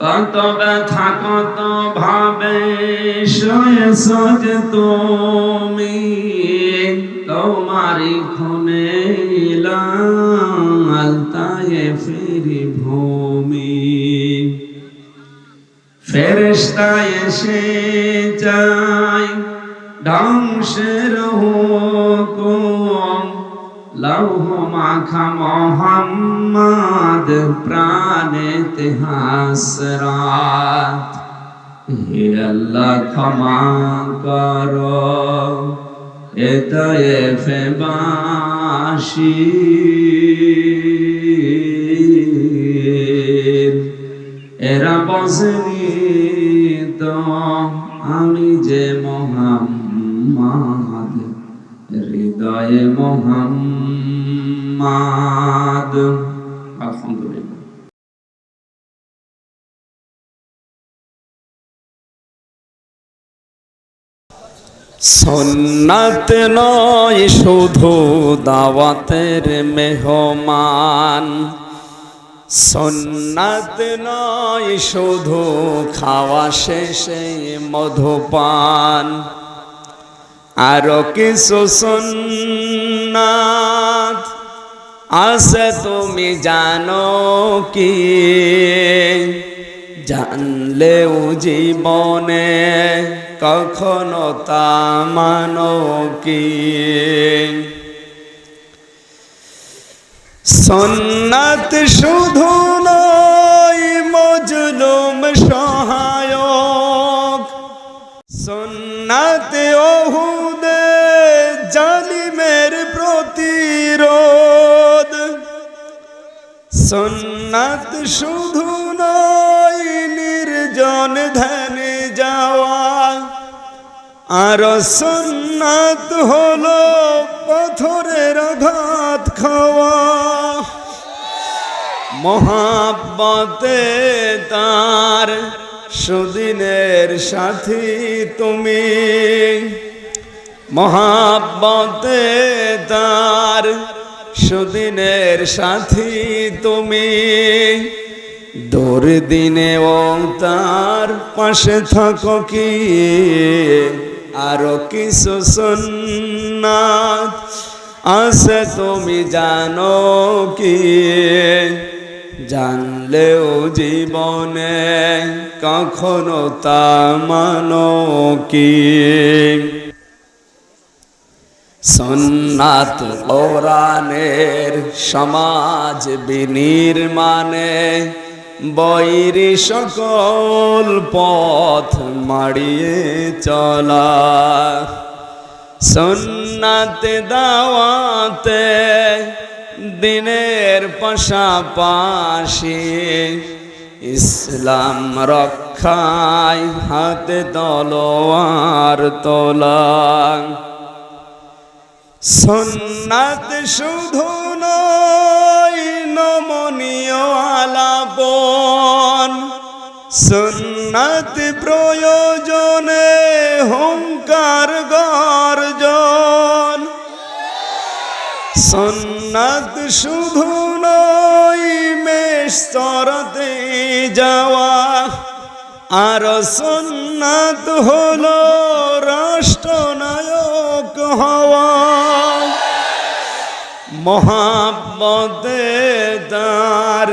কত ব্যথা কত ভাবে সয়েছ যে তুমি, তোমারই খুনে লাল তায়েফের ভূমি। ফেরেশতা এসে যায় ধ্বংসের হুকুম, লৌহ মাখা মোহাম্মদ প্রাণেতে হাসরাত। হে আল্লাহ ক্ষমা করো এ তায়েফবাসী, এরা বসেনি তো আমি যে মোহাম্মদ, হৃদয়ে মোহাম্মদ। আলহামদুলিল্লাহ। সুন্নাত নয় শুধু দাওয়াতের মেহমান, সুন্নাত নয় শুধু খাওয়া শেষে মধুপান, আরো কিছু সুন্নাত আছে তুমি জানো কি? জানলেও জীবনে কখনো তা মানো কি? সুন্নাত শুধু নয় মজলুম সহায়ক, সুন্নাত ওহুদে জালিমের প্রতিরোধ, সুন্নাত শুধু নয় নির্জন ধ্যানে যাওয়া, আর সুন্নাত হলো পাথরের আঘাত খাওয়া। মোহাব্বতে তার সুদিনের সাথী তুমি, মোহাব্বতে তার সুদিনের সাথী তুমি, দুর্দিনেও তার পাশে থাকো কি? আরো কিছু সুন্নাত আছে তুমি জানো কি? জানলেও জীবনে কখনো তা মানো কি? সুন্নাত কোরআনের সমাজ বিনির্মাণে বৈরী সকল পথ মাড়িয়ে চলা, সুন্নাতে দাওয়াতে দিনের পাশাপাশি ইসলাম রক্ষায় হাতে তলোয়ার তোলা। সুন্নাত শুধু নয় নমনীয় আলাপন, সুন্নাত প্রয়োজনে হুঙ্কার গর্জন, সুন্নাত শুধু নয় মেষ চরাতে যাওয়া, আর সুন্নাত হলো রাষ্ট্রনায়ক হওয়া। মোহাব্বতে তার